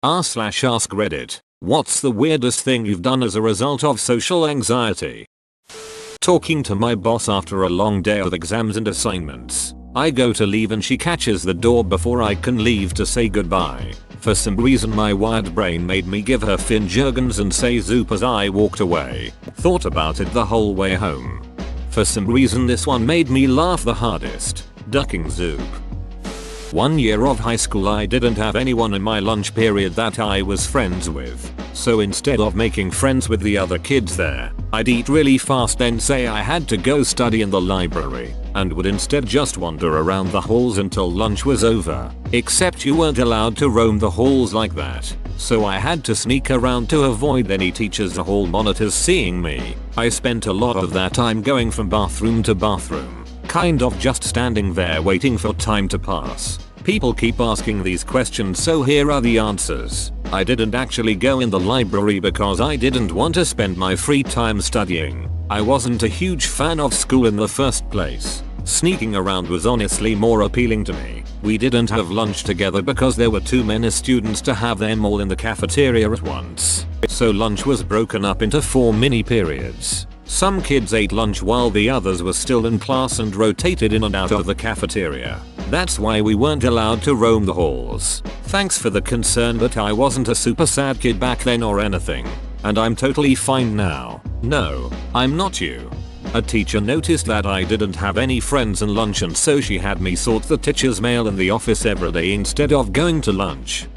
r/ask Reddit. What's the weirdest thing you've done as a result of social anxiety? Talking to my boss after a long day of exams and assignments. I go to leave and she catches the door before I can leave to say goodbye. For some reason my wired brain made me give her Finn Jurgens and say Zoop as I walked away. Thought about it the whole way home. For some reason this one made me laugh the hardest. Ducking Zoop. 1 year of high school I didn't have anyone in my lunch period that I was friends with. So instead of making friends with the other kids there, I'd eat really fast then say I had to go study in the library, and would instead just wander around the halls until lunch was over. Except you weren't allowed to roam the halls like that. So I had to sneak around to avoid any teachers or hall monitors seeing me. I spent a lot of that time going from bathroom to bathroom. Kind of just standing there waiting for time to pass. People keep asking these questions so here are the answers. I didn't actually go in the library because I didn't want to spend my free time studying. I wasn't a huge fan of school in the first place. Sneaking around was honestly more appealing to me. We didn't have lunch together because there were too many students to have them all in the cafeteria at once. So lunch was broken up into 4 mini periods. Some kids ate lunch while the others were still in class and rotated in and out of the cafeteria. That's why we weren't allowed to roam the halls. Thanks for the concern, but I wasn't a super sad kid back then or anything. And I'm totally fine now. No, I'm not you. A teacher noticed that I didn't have any friends in lunch and so she had me sort the teacher's mail in the office every day instead of going to lunch.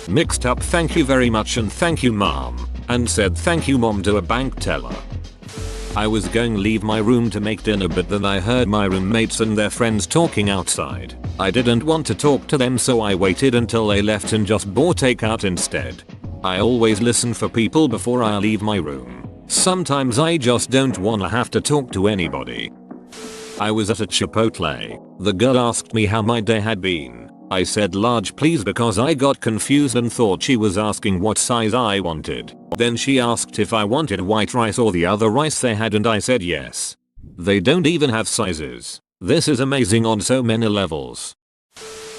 Mixed up thank you very much and thank you mom. And said thank you mom to a bank teller. I was going to leave my room to make dinner but then I heard my roommates and their friends talking outside. I didn't want to talk to them so I waited until they left and just bought takeout instead. I always listen for people before I leave my room. Sometimes I just don't wanna have to talk to anybody. I was at a Chipotle. The girl asked me how my day had been. I said large please because I got confused and thought she was asking what size I wanted. Then she asked if I wanted white rice or the other rice they had and I said yes. They don't even have sizes. This is amazing on so many levels.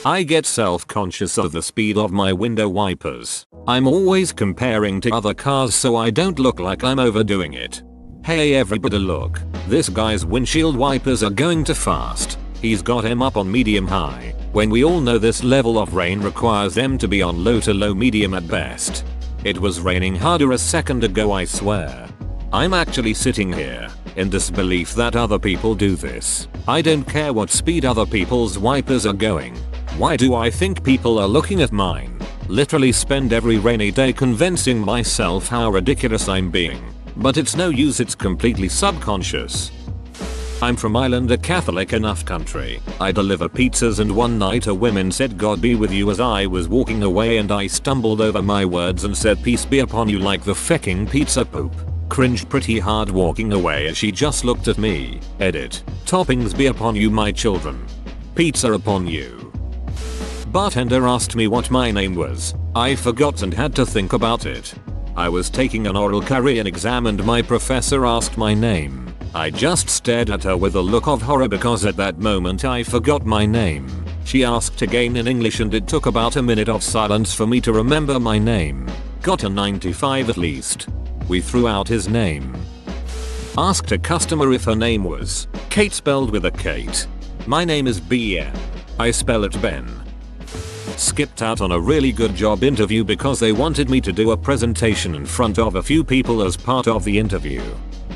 I get self-conscious of the speed of my window wipers. I'm always comparing to other cars so I don't look like I'm overdoing it. Hey everybody look, this guy's windshield wipers are going too fast. He's got him up on medium high, when we all know this level of rain requires them to be on low to low medium at best. It was raining harder a second ago I swear. I'm actually sitting here, in disbelief that other people do this. I don't care what speed other people's wipers are going. Why do I think people are looking at mine? Literally spend every rainy day convincing myself how ridiculous I'm being. But it's no use, it's completely subconscious. I'm from Ireland, a Catholic enough country. I deliver pizzas and one night a woman said God be with you as I was walking away and I stumbled over my words and said peace be upon you like the fecking pizza poop. Cringed pretty hard walking away as she just looked at me. Edit. Toppings be upon you my children. Pizza upon you. Bartender asked me what my name was. I forgot and had to think about it. I was taking an oral Korean exam and my professor asked my name. I just stared at her with a look of horror because at that moment I forgot my name. She asked again in English and it took about a minute of silence for me to remember my name. Got a 95 at least. We threw out his name. Asked a customer if her name was Kate spelled with a Kate. My name is Ben. I spell it Ben. Skipped out on a really good job interview because they wanted me to do a presentation in front of a few people as part of the interview.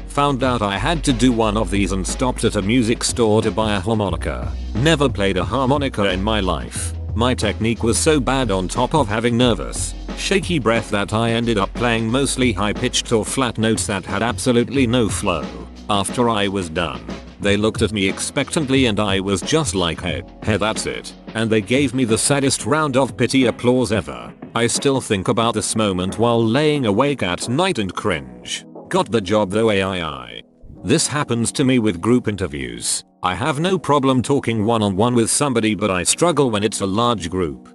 Found out I had to do one of these and stopped at a music store to buy a harmonica. Never played a harmonica in my life. My technique was so bad on top of having nervous, shaky breath that I ended up playing mostly high-pitched or flat notes that had absolutely no flow. After I was done, they looked at me expectantly and I was just like hey that's it. And they gave me the saddest round of pity applause ever. I still think about this moment while laying awake at night and cringe. Got the job though AI. This happens to me with group interviews. I have no problem talking one-on-one with somebody but I struggle when it's a large group.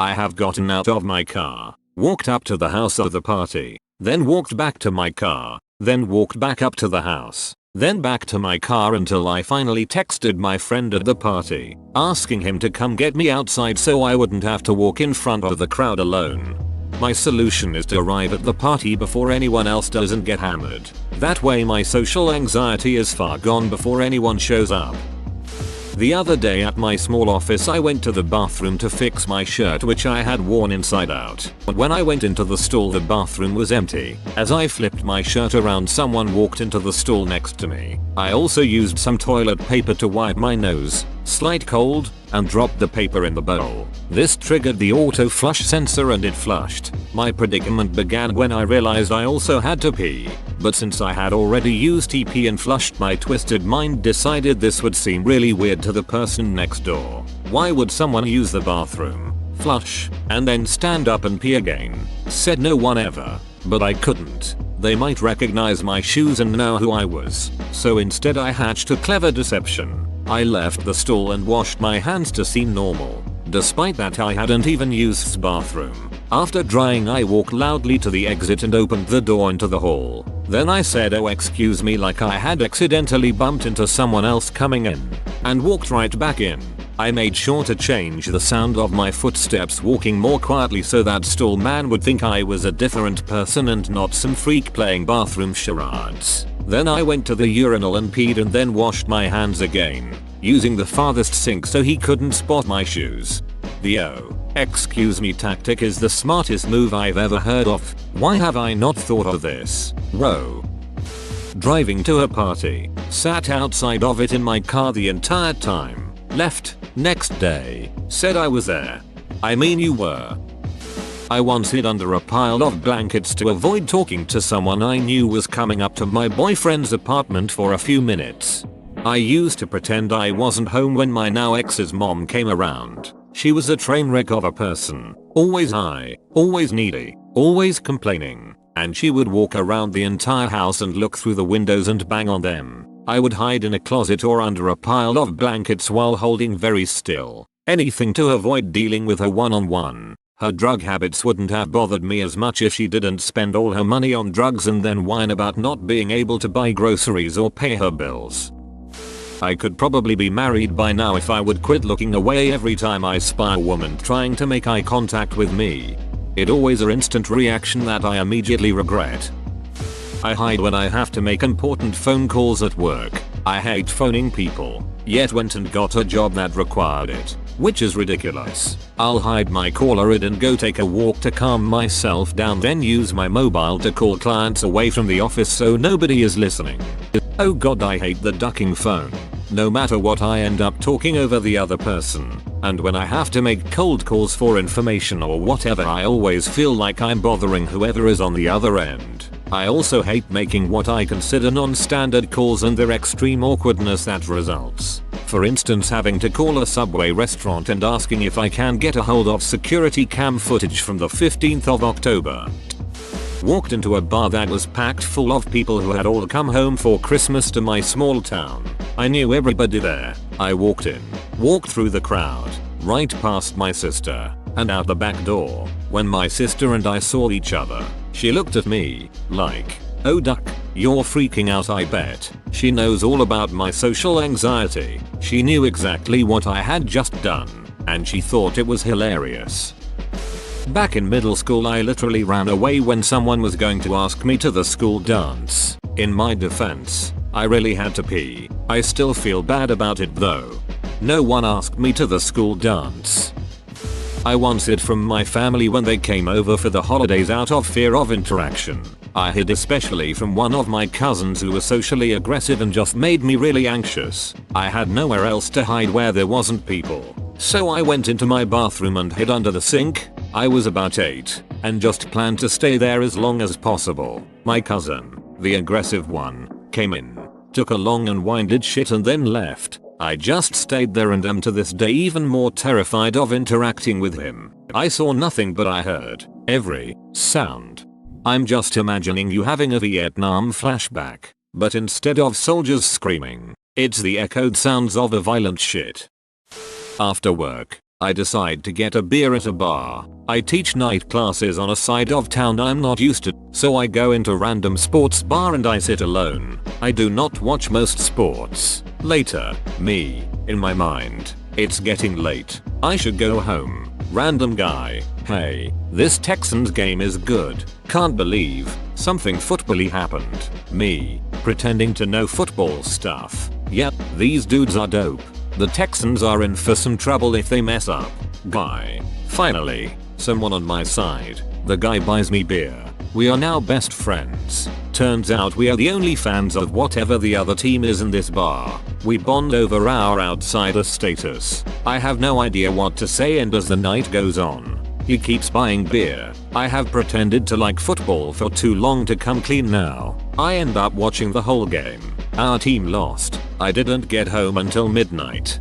I have gotten out of my car, walked up to the house of the party, then walked back to my car, then walked back up to the house, Then back to my car until I finally texted my friend at the party, asking him to come get me outside so I wouldn't have to walk in front of the crowd alone. My solution is to arrive at the party before anyone else does and get hammered. That way my social anxiety is far gone before anyone shows up. The other day at my small office I went to the bathroom to fix my shirt which I had worn inside out. But when I went into the stall the bathroom was empty. As I flipped my shirt around someone walked into the stall next to me. I also used some toilet paper to wipe my nose, slight cold, and dropped the paper in the bowl. This triggered the auto flush sensor and it flushed. My predicament began when I realized I also had to pee. But since I had already used TP and flushed, my twisted mind decided this would seem really weird to the person next door. Why would someone use the bathroom, flush, and then stand up and pee again? Said no one ever. But I couldn't. They might recognize my shoes and know who I was. So instead I hatched a clever deception. I left the stall and washed my hands to seem normal. Despite that I hadn't even used the bathroom. After drying I walked loudly to the exit and opened the door into the hall. Then I said oh excuse me like I had accidentally bumped into someone else coming in. And walked right back in. I made sure to change the sound of my footsteps walking more quietly so that stall man would think I was a different person and not some freak playing bathroom charades. Then I went to the urinal and peed and then washed my hands again, using the farthest sink so he couldn't spot my shoes. The oh, excuse me tactic is the smartest move I've ever heard of. Why have I not thought of this? Whoa. Driving to a party, sat outside of it in my car the entire time, left, next day, said I was there. I mean you were. I once hid under a pile of blankets to avoid talking to someone I knew was coming up to my boyfriend's apartment for a few minutes. I used to pretend I wasn't home when my now ex's mom came around. She was a train wreck of a person, always high, always needy, always complaining, and she would walk around the entire house and look through the windows and bang on them. I would hide in a closet or under a pile of blankets while holding very still, anything to avoid dealing with her one-on-one. Her drug habits wouldn't have bothered me as much if she didn't spend all her money on drugs and then whine about not being able to buy groceries or pay her bills. I could probably be married by now if I would quit looking away every time I spy a woman trying to make eye contact with me. It always an instant reaction that I immediately regret. I hide when I have to make important phone calls at work. I hate phoning people, yet went and got a job that required it, which is ridiculous. I'll hide my caller ID and go take a walk to calm myself down, then use my mobile to call clients away from the office so nobody is listening. Oh god, I hate the ducking phone. No matter what I end up talking over the other person. And when I have to make cold calls for information or whatever I always feel like I'm bothering whoever is on the other end. I also hate making what I consider non-standard calls and their extreme awkwardness that results. For instance, having to call a Subway restaurant and asking if I can get a hold of security cam footage from the 15th of October. Walked into a bar that was packed full of people who had all come home for Christmas to my small town. I knew everybody there. I walked in, walked through the crowd, right past my sister, and out the back door. When my sister and I saw each other, she looked at me, like, oh duck, you're freaking out I bet. She knows all about my social anxiety. She knew exactly what I had just done, and she thought it was hilarious. Back in middle school I literally ran away when someone was going to ask me to the school dance. In my defense, I really had to pee. I still feel bad about it though. No one asked me to the school dance. I once hid from my family when they came over for the holidays out of fear of interaction. I hid especially from one of my cousins who was socially aggressive and just made me really anxious. I had nowhere else to hide where there wasn't people. So I went into my bathroom and hid under the sink. I was about 8 and just planned to stay there as long as possible. My cousin, the aggressive one, came in, took a long and winded shit and then left. I just stayed there and am to this day even more terrified of interacting with him. I saw nothing but I heard every sound. I'm just imagining you having a Vietnam flashback, but instead of soldiers screaming, it's the echoed sounds of a violent shit. After work, I decide to get a beer at a bar. I teach night classes on a side of town I'm not used to, so I go into random sports bar and I sit alone. I do not watch most sports. Later, me, in my mind, it's getting late. I should go home. Random guy, hey, this Texans game is good. Can't believe something football-y happened. Me, pretending to know football stuff. Yep, these dudes are dope. The Texans are in for some trouble if they mess up. Guy, finally, someone on my side. The guy buys me beer. We are now best friends. Turns out we are the only fans of whatever the other team is in this bar. We bond over our outsider status. I have no idea what to say, and as the night goes on, he keeps buying beer. I have pretended to like football for too long to come clean now. I end up watching the whole game. Our team lost. I didn't get home until midnight.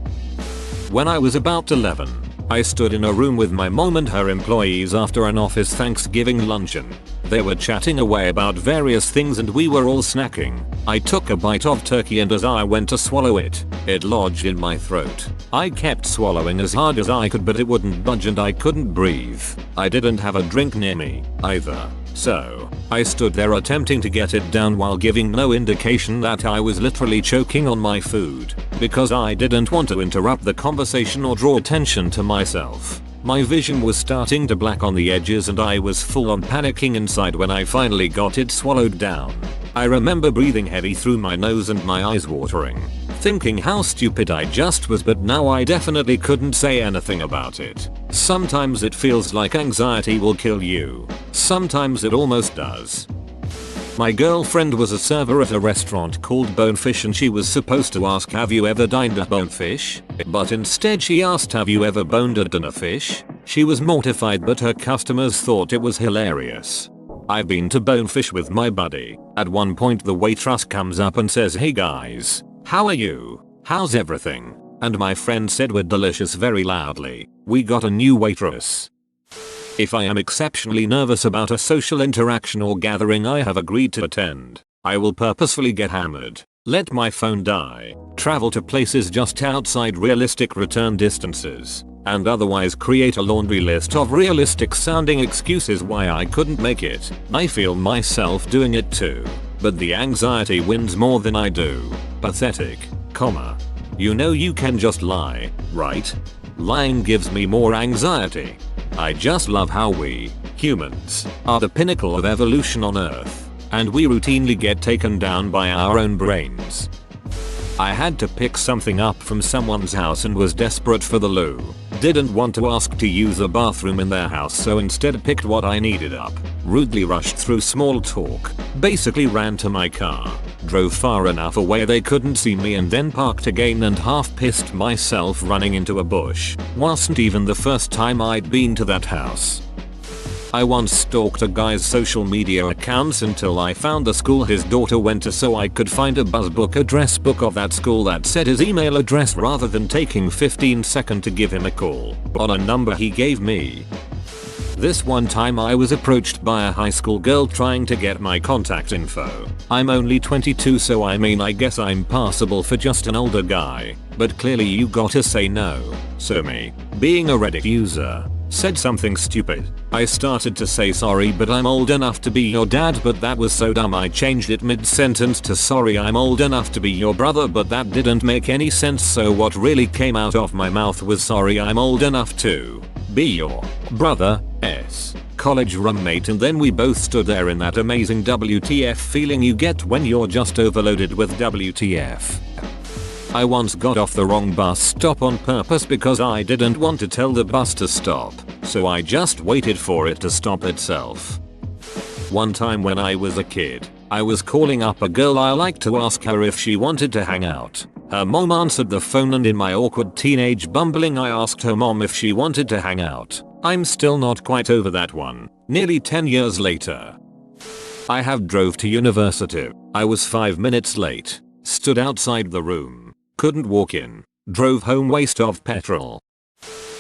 When I was about 11, I stood in a room with my mom and her employees after an office Thanksgiving luncheon. They were chatting away about various things and we were all snacking. I took a bite of turkey, and as I went to swallow it, it lodged in my throat. I kept swallowing as hard as I could, but it wouldn't budge and I couldn't breathe. I didn't have a drink near me either. So, I stood there attempting to get it down while giving no indication that I was literally choking on my food, because I didn't want to interrupt the conversation or draw attention to myself. My vision was starting to black on the edges and I was full on panicking inside when I finally got it swallowed down. I remember breathing heavy through my nose and my eyes watering, thinking how stupid I just was, but now I definitely couldn't say anything about it. Sometimes it feels like anxiety will kill you. Sometimes it almost does. My girlfriend was a server at a restaurant called Bonefish, and she was supposed to ask, have you ever dined at Bonefish? But instead she asked, have you ever boned a dinner fish? She was mortified, but her customers thought it was hilarious. I've been to Bonefish with my buddy. At one point the waitress comes up and says, hey guys, how are you? How's everything? And my friend said, we're delicious, very loudly. We got a new waitress. If I am exceptionally nervous about a social interaction or gathering I have agreed to attend, I will purposefully get hammered, let my phone die, travel to places just outside realistic return distances, and otherwise create a laundry list of realistic sounding excuses why I couldn't make it. I feel myself doing it too, but the anxiety wins more than I do. Pathetic, comma. You know you can just lie, right? Lying gives me more anxiety. I just love how we, humans, are the pinnacle of evolution on Earth, and we routinely get taken down by our own brains. I had to pick something up from someone's house and was desperate for the loo. Didn't want to ask to use a bathroom in their house, so instead picked what I needed up. Rudely rushed through small talk. Basically ran to my car. Drove far enough away they couldn't see me and then parked again, and half pissed myself running into a bush. Wasn't even the first time I'd been to that house. I once stalked a guy's social media accounts until I found the school his daughter went to, so I could find a buzzbook address book of that school that said his email address, rather than taking 15 seconds to give him a call on a number he gave me. This one time I was approached by a high school girl trying to get my contact info. I'm only 22, so I mean I guess I'm passable for just an older guy, but clearly you gotta say no. So me, being a Reddit user, said something stupid. I started to say sorry but I'm old enough to be your dad, but that was so dumb I changed it mid-sentence to sorry I'm old enough to be your brother, but that didn't make any sense, so what really came out of my mouth was sorry I'm old enough to be your brother's college roommate, and then we both stood there in that amazing WTF feeling you get when you're just overloaded with WTF. I once got off the wrong bus stop on purpose because I didn't want to tell the bus to stop, so I just waited for it to stop itself. One time when I was a kid, I was calling up a girl I liked to ask her if she wanted to hang out. Her mom answered the phone, and in my awkward teenage bumbling I asked her mom if she wanted to hang out. I'm still not quite over that one, nearly 10 years later. I have drove to university. I was 5 minutes late. Stood outside the room. Couldn't walk in. Drove home, waste of petrol.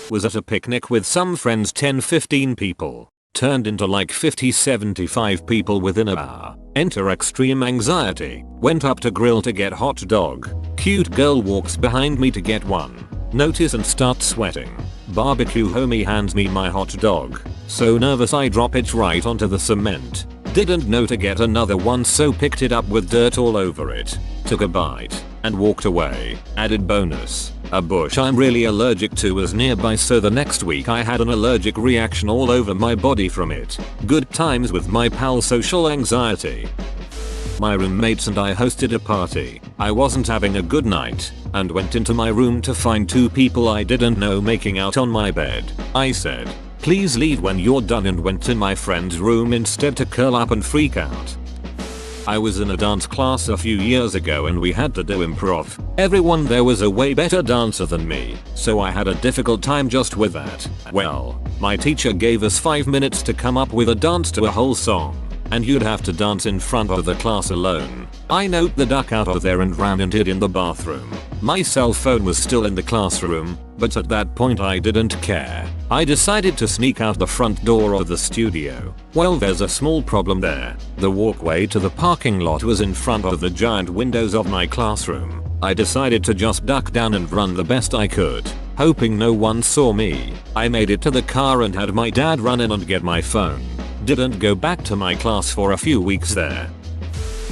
Was at a picnic with some friends, 10-15 people. Turned into like 50-75 people within an hour. Enter extreme anxiety. Went up to grill to get hot dog. Cute girl walks behind me to get one. Notice and start sweating. Barbecue homie hands me my hot dog. So nervous I drop it right onto the cement. Didn't know to get another one, so picked it up with dirt all over it. Took a bite and walked away. Added bonus, a bush I'm really allergic to was nearby, so the next week I had an allergic reaction all over my body from it. Good times with my pal social anxiety. My roommates and I hosted a party. I wasn't having a good night and went into my room to find two people I didn't know making out on my bed. I said, "Please leave when you're done," and went to my friend's room instead to curl up and freak out. I was in a dance class a few years ago and we had to do improv. Everyone there was a way better dancer than me, so I had a difficult time just with that. Well, my teacher gave us 5 minutes to come up with a dance to a whole song, and you'd have to dance in front of the class alone. I knocked the duck out of there and ran and hid in the bathroom. My cell phone was still in the classroom, but at that point I didn't care. I decided to sneak out the front door of the studio. Well, there's a small problem there. The walkway to the parking lot was in front of the giant windows of my classroom. I decided to just duck down and run the best I could, hoping no one saw me. I made it to the car and had my dad run in and get my phone. Didn't go back to my class for a few weeks there.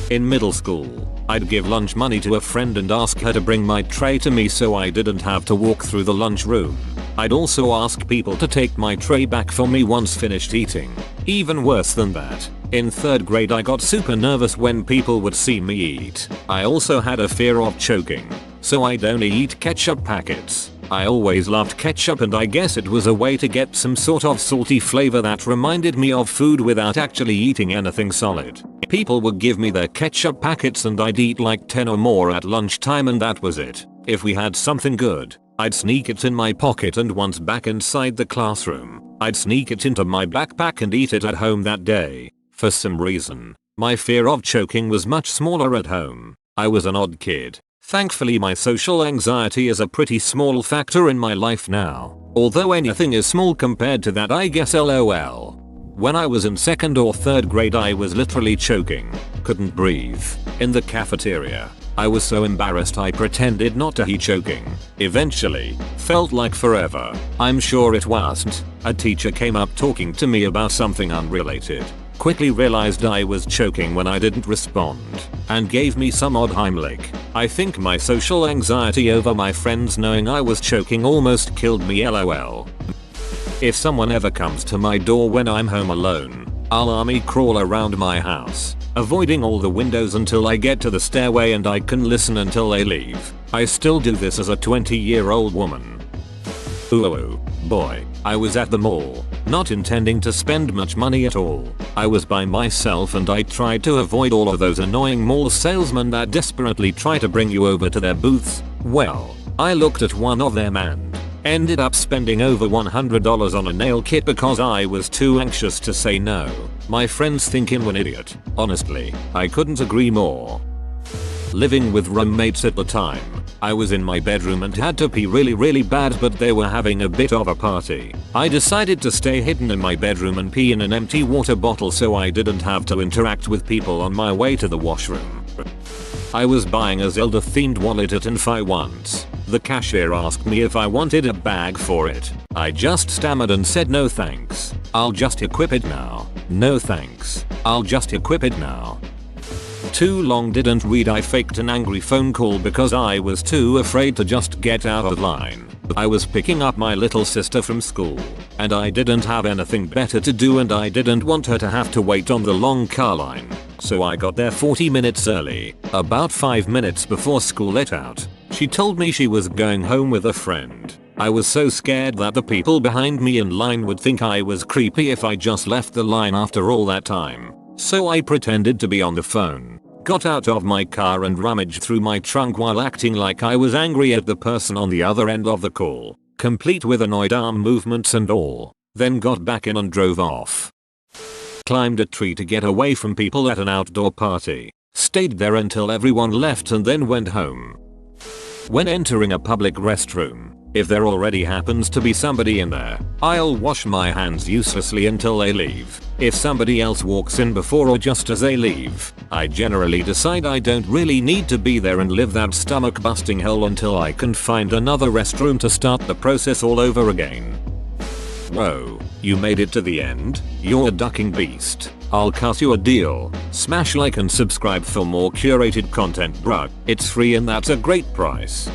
In middle school, I'd give lunch money to a friend and ask her to bring my tray to me so I didn't have to walk through the lunchroom. I'd also ask people to take my tray back for me once finished eating. Even worse than that, in 3rd grade I got super nervous when people would see me eat. I also had a fear of choking, so I'd only eat ketchup packets. I always loved ketchup and I guess it was a way to get some sort of salty flavor that reminded me of food without actually eating anything solid. People would give me their ketchup packets and I'd eat like 10 or more at lunchtime and that was it. If we had something good, I'd sneak it in my pocket, and once back inside the classroom, I'd sneak it into my backpack and eat it at home that day. For some reason, my fear of choking was much smaller at home. I was an odd kid. Thankfully my social anxiety is a pretty small factor in my life now. Although anything is small compared to that, I guess, lol. When I was in 2nd or 3rd grade I was literally choking. Couldn't breathe. In the cafeteria. I was so embarrassed I pretended not to be choking. Eventually, felt like forever. I'm sure it wasn't. A teacher came up talking to me about something unrelated. Quickly realized I was choking when I didn't respond, and gave me some odd Heimlich. I think my social anxiety over my friends knowing I was choking almost killed me, lol. If someone ever comes to my door when I'm home alone, I'll army crawl around my house, avoiding all the windows until I get to the stairway and I can listen until they leave. I still do this as a 20-year-old woman. Ooh boy, I was at the mall, not intending to spend much money at all. I was by myself and I tried to avoid all of those annoying mall salesmen that desperately try to bring you over to their booths. Well, I looked at one of them and ended up spending over $100 on a nail kit because I was too anxious to say no. My friends think I'm an idiot. Honestly, I couldn't agree more. Living with roommates at the time, I was in my bedroom and had to pee really bad, but they were having a bit of a party. I decided to stay hidden in my bedroom and pee in an empty water bottle so I didn't have to interact with people on my way to the washroom. I was buying a Zelda themed wallet at Infi once. The cashier asked me if I wanted a bag for it. I just stammered and said no thanks. I'll just equip it now. No thanks. I'll just equip it now. Too long didn't read. I faked an angry phone call because I was too afraid to just get out of line. I was picking up my little sister from school, and I didn't have anything better to do and I didn't want her to have to wait on the long car line. So I got there 40 minutes early, about 5 minutes before school let out. She told me she was going home with a friend. I was so scared that the people behind me in line would think I was creepy if I just left the line after all that time. So I pretended to be on the phone, got out of my car and rummaged through my trunk while acting like I was angry at the person on the other end of the call, complete with annoyed arm movements and all, then got back in and drove off. Climbed a tree to get away from people at an outdoor party, stayed there until everyone left and then went home. When entering a public restroom, if there already happens to be somebody in there, I'll wash my hands uselessly until they leave. If somebody else walks in before or just as they leave, I generally decide I don't really need to be there and live that stomach busting hell until I can find another restroom to start the process all over again. Whoa, you made it to the end? You're a ducking beast. I'll cut you a deal. Smash like and subscribe for more curated content bruh. It's free and that's a great price.